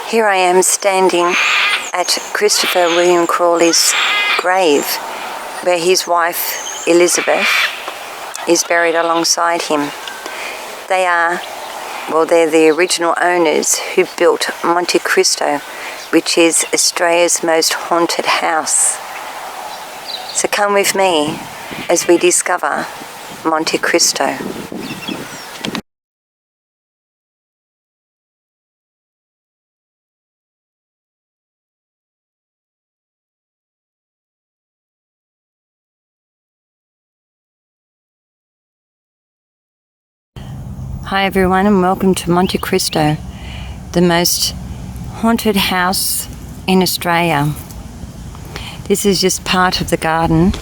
Here I am standing at Christopher William Crawley's grave, where his wife Elizabeth is buried alongside him. They're the original owners who built Monte Cristo, which is Australia's most haunted house. So come with me as we discover Monte Cristo. Hi everyone, and welcome to Monte Cristo, the most haunted house in Australia. This is just part of the garden,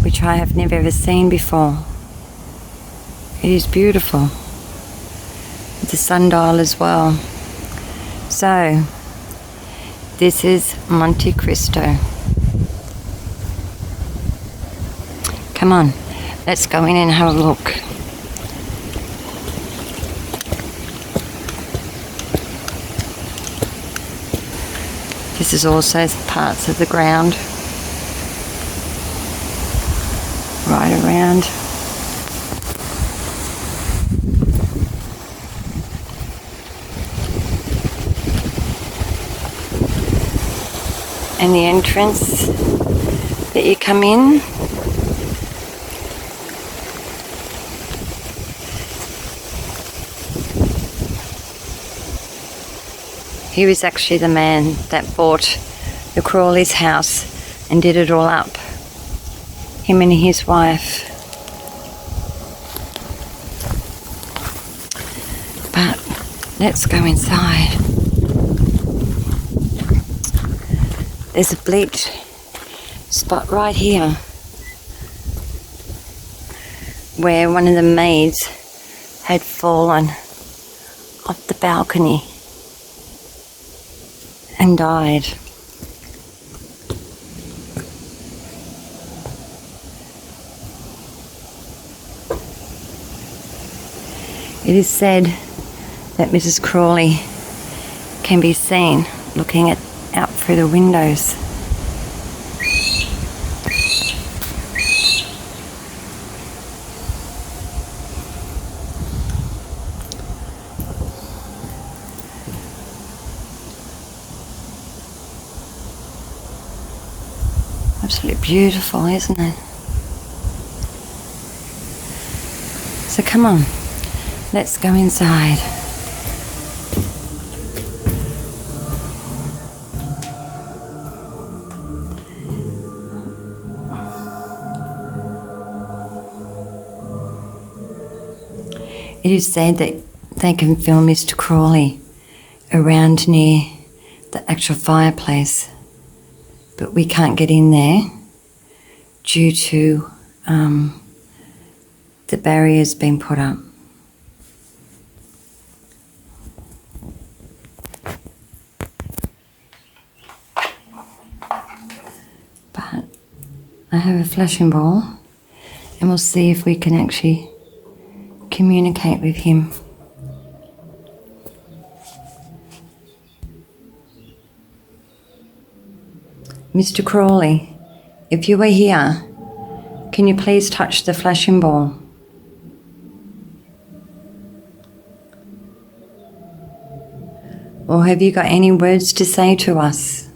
which I have never ever seen before. It is beautiful, with the sundial as well. So, this is Monte Cristo. Come on, let's go in and have a look. This is also parts of the ground right around. And the entrance that you come in. He was actually the man that bought the Crawley's house and did it all up. Him and his wife. But let's go inside. There's a bleach spot right here where one of the maids had fallen off the balcony and died. It is said that Mrs. Crawley can be seen looking out through the windows. Absolutely beautiful, isn't it? So come on, let's go inside. It is said that they can film Mr. Crawley around near the actual fireplace, but we can't get in there due to the barriers being put up. But I have a flashing ball, and we'll see if we can actually communicate with him. Mr. Crawley, if you were here, can you please touch the flashing ball? Or have you got any words to say to us?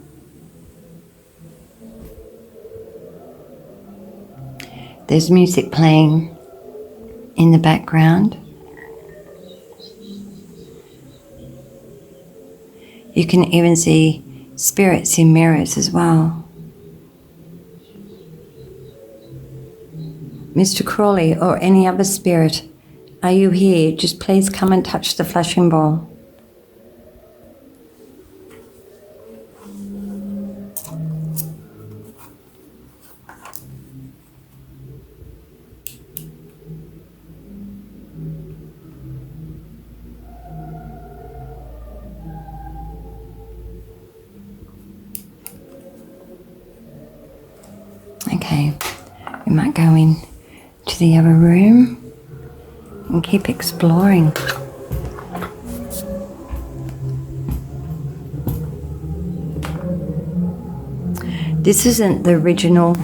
There's music playing in the background. You can even see spirits in mirrors as well. Mr. Crawley or any other spirit, are you here? Just please come and touch the flashing ball. Okay, we might go in to the other room and keep exploring. This isn't the original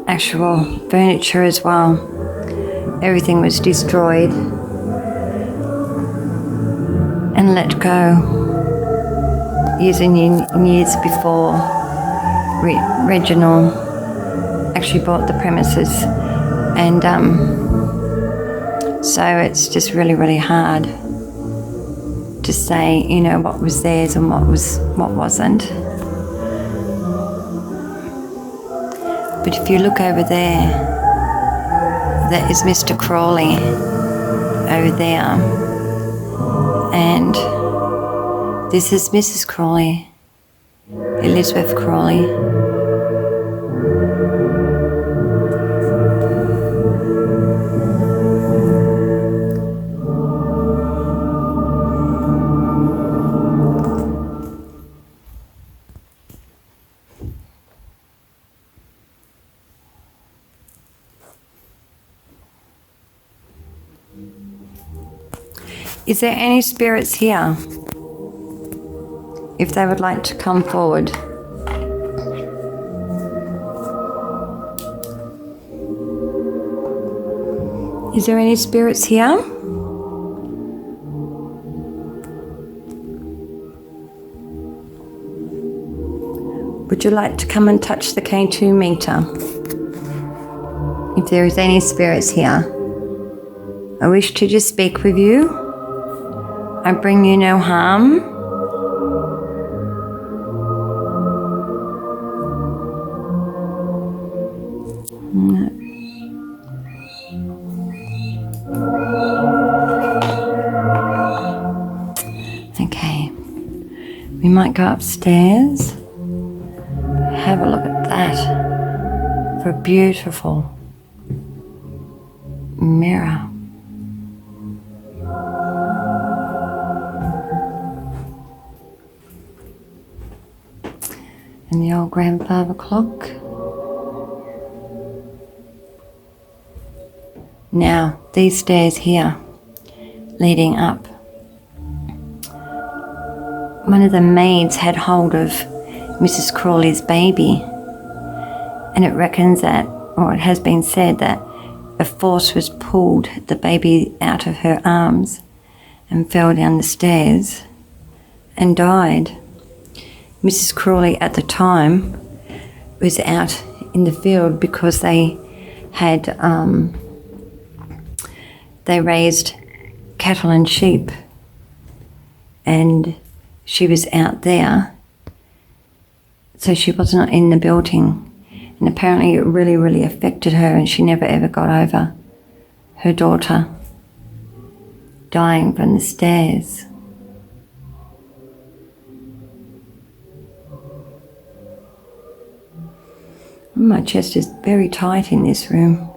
actual furniture as well. Everything was destroyed and let go years and years before Reginald actually bought the premises, and so it's just really, really hard to say, you know, what was theirs and what wasn't. But if you look over there, that is Mr. Crawley over there, and this is Mrs. Crawley, Elizabeth Crawley. Is there any spirits here? If they would like to come forward. Is there any spirits here? Would you like to come and touch the K2 meter? If there is any spirits here, I wish to just speak with you. I bring you no harm. No. Okay. We might go upstairs. Have a look at that. For a beautiful mirror. And the old grandfather clock. Now, these stairs here, leading up. One of the maids had hold of Mrs. Crawley's baby, and it reckons that, or it has been said that a force was pulled the baby out of her arms and fell down the stairs and died. Mrs. Crawley at the time was out in the field because they had they raised cattle and sheep, and she was out there, so she was not in the building, and apparently it really, really affected her, and she never ever got over her daughter dying from the stairs. My chest is very tight in this room.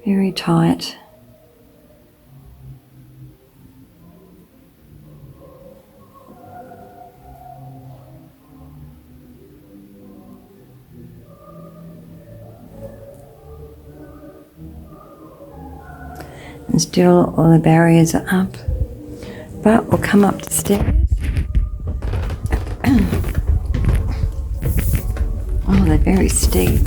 Very tight. And still all the barriers are up. But we'll come up the stairs. Oh, they're very steep.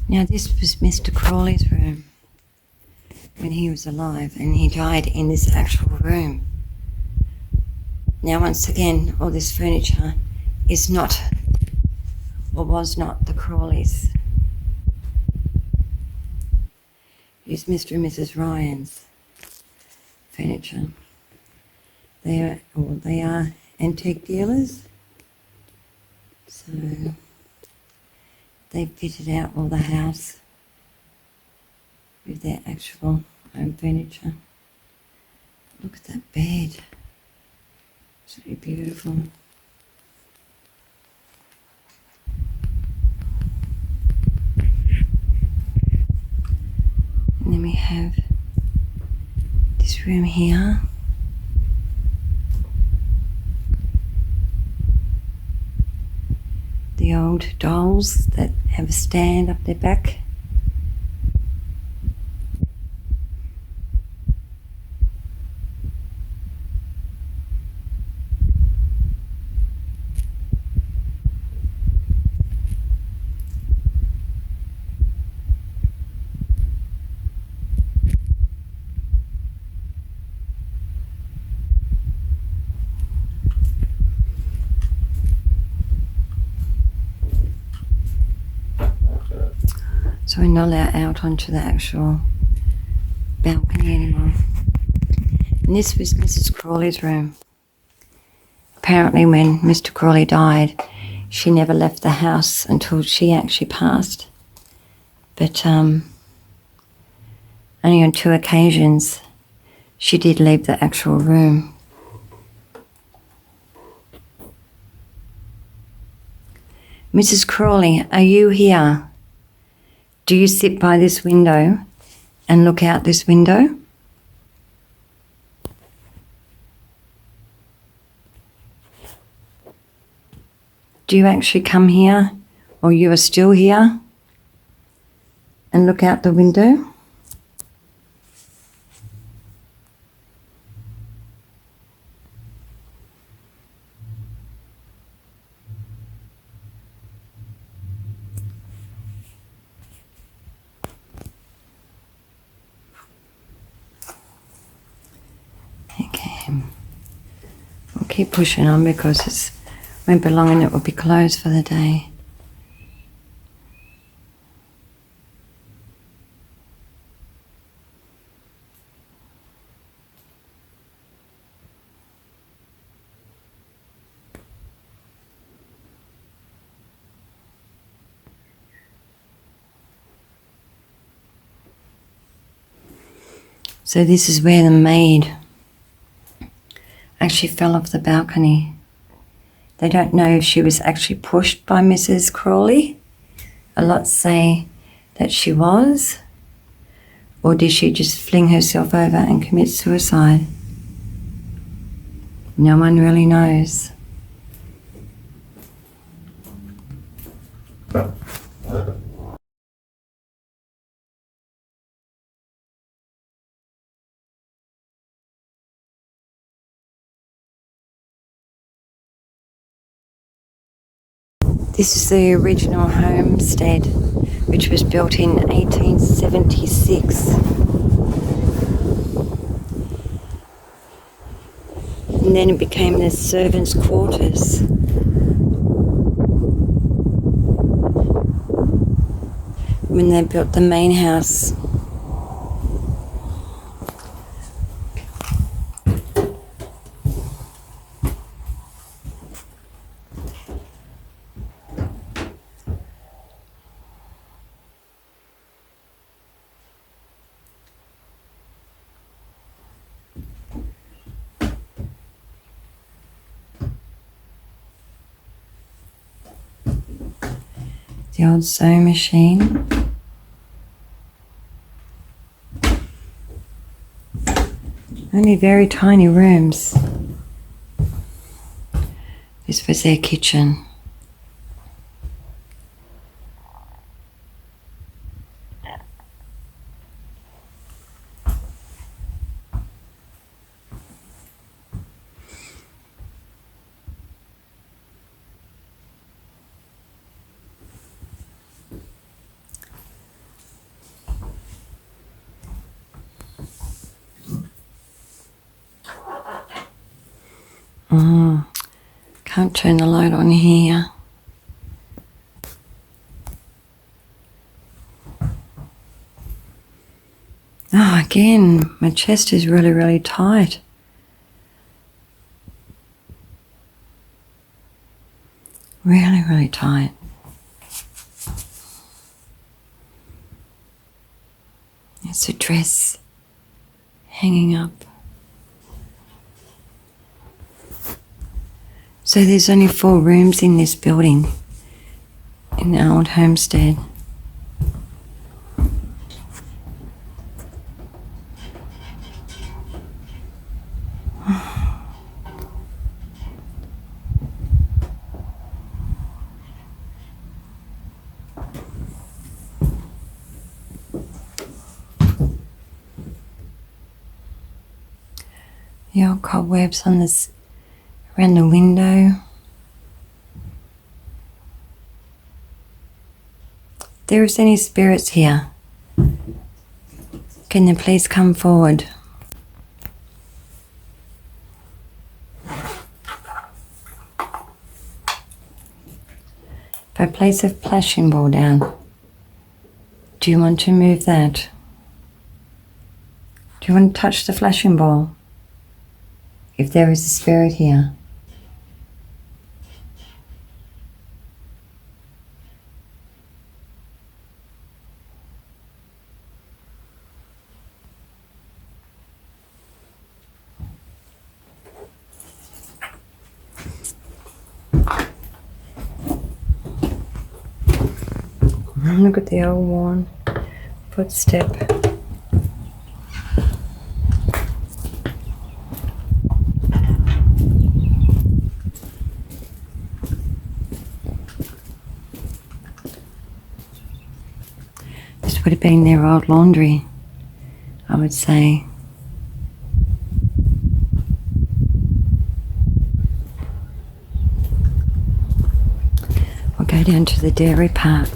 Now this was Mr. Crawley's room when he was alive, and he died in this actual room. Now once again, all this furniture is not, or was not, the Crawleys. It's Mr. and Mrs. Ryan's furniture. They are antique dealers, so they fitted out all the house with their actual own furniture. Look at that bed. It's really beautiful. And then we have this room here. old dolls that have a stand up their back. So we're not allowed out onto the actual balcony anymore. And this was Mrs. Crawley's room. Apparently when Mr. Crawley died, she never left the house until she actually passed. But only on 2 occasions she did leave the actual room. Mrs. Crawley, are you here? Do you sit by this window and look out this window? Do you actually come here, or you are still here, and look out the window? Okay, we'll keep pushing on because it won't be long and it will be closed for the day. So this is where the maid actually fell off the balcony. They don't know if she was actually pushed by Mrs. Crawley. A lot say that she was. Or did she just fling herself over and commit suicide? No one really knows. This is the original homestead, which was built in 1876. And then it became the servants' quarters. When they built the main house. The old sewing machine. Only very tiny rooms. This was their kitchen. Can't turn the light on here. Oh, again, my chest is really, really tight. Really, really tight. It's a dress hanging up. So there's only 4 rooms in this building, in the old homestead. The old cobwebs on this around the window. If there is any spirits here, can you please come forward? If I place a flashing ball down, do you want to move that? Do you want to touch the flashing ball? If there is a spirit here. Look at the old worn footstep. This would have been their old laundry, I would say. We'll go down to the dairy part.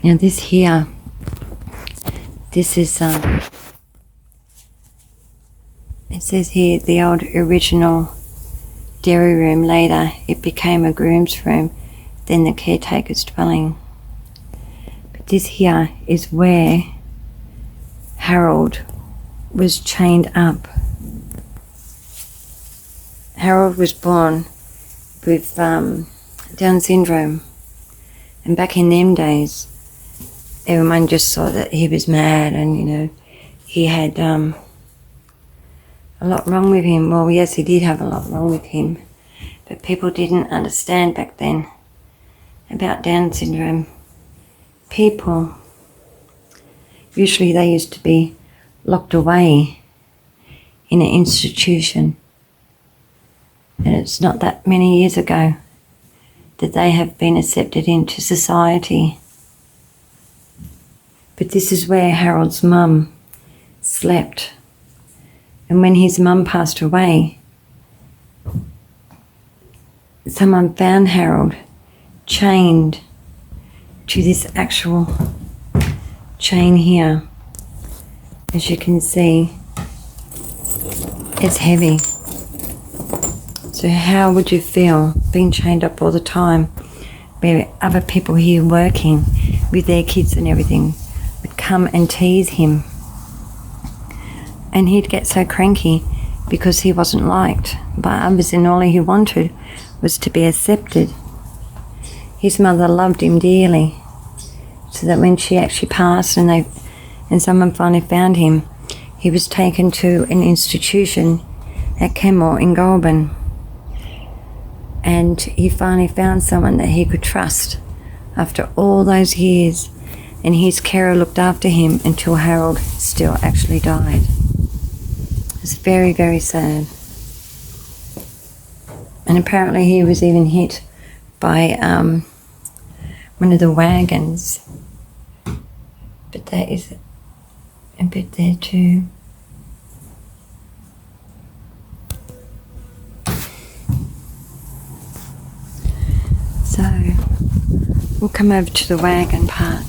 Now this here, this is, it says here, the old original dairy room. Later it became a groom's room, then the caretaker's dwelling. But this here is where Harold was chained up. Harold was born with Down syndrome, and back in them days, everyone just saw that he was mad and, you know, he had a lot wrong with him. Well, yes, he did have a lot wrong with him, but people didn't understand back then about Down syndrome. People, usually they used to be locked away in an institution, and it's not that many years ago that they have been accepted into society. But this is where Harold's mum slept. And when his mum passed away, someone found Harold chained to this actual chain here. As you can see, it's heavy. So how would you feel being chained up all the time, where other people here working with their kids and everything would come and tease him, and he'd get so cranky because he wasn't liked by others, and all he wanted was to be accepted. His mother loved him dearly, so that when she actually passed and someone finally found him, he was taken to an institution at Kenmore in Goulburn, and he finally found someone that he could trust after all those years. And his carer looked after him until Harold still actually died. It's very, very sad. And apparently he was even hit by one of the wagons. But there is a bit there too. So we'll come over to the wagon part.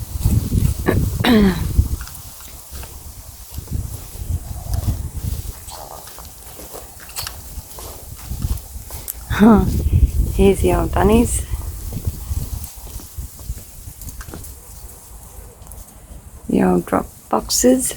Here's the old bunnies. The old drop boxes.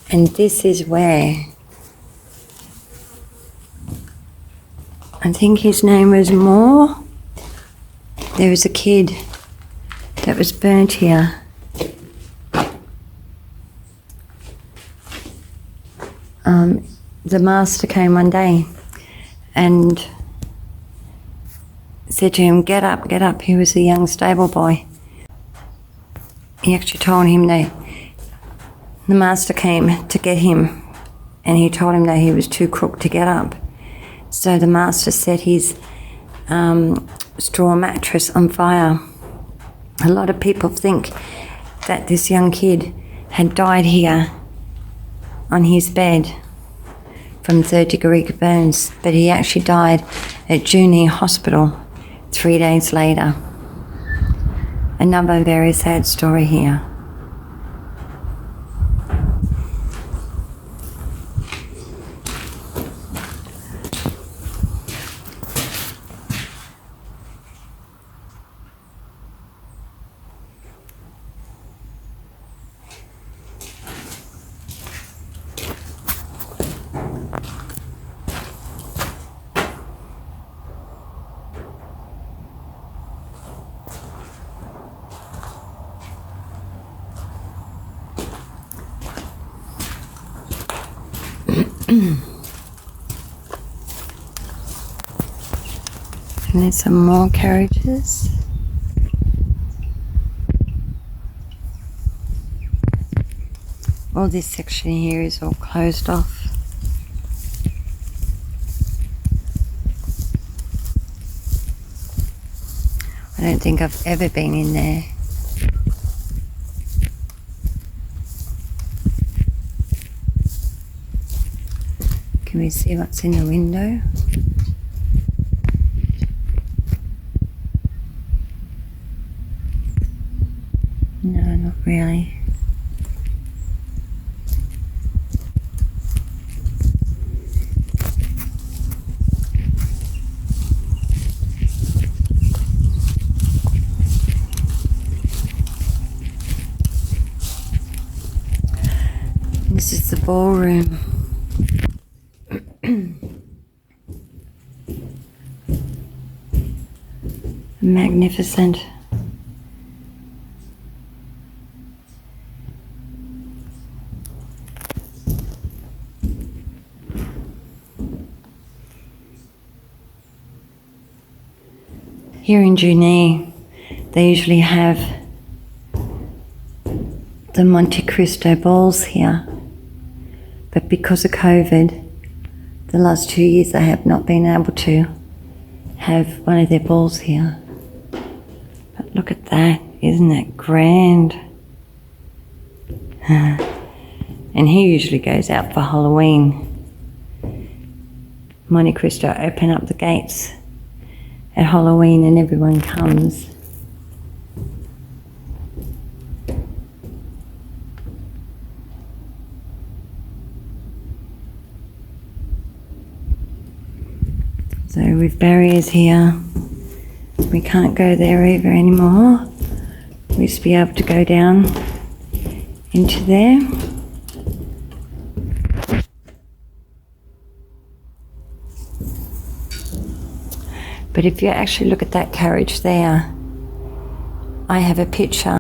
And this is where, I think his name was Moore. There was a kid that was burnt here. the master came one day and said to him, get up, get up. He was a young stable boy. He actually told him that the master came to get him, and he told him that he was too crook to get up. So the master set his straw mattress on fire. A lot of people think that this young kid had died here on his bed from third-degree burns, but he actually died at Junee Hospital 3 days later. Another very sad story here. And there's some more carriages. All this section here is all closed off. I don't think I've ever been in there. Can we see what's in the window? No, not really. This is the ballroom. Magnificent. Here in Junee, they usually have the Monte Cristo balls here, but because of COVID, the last 2 years they have not been able to have one of their balls here. But look at that, isn't that grand? And he usually goes out for Halloween. Monte Cristo open up the gates at Halloween and everyone comes. So with barriers here, we can't go there either anymore. We used to be able to go down into there. But if you actually look at that carriage there, I have a picture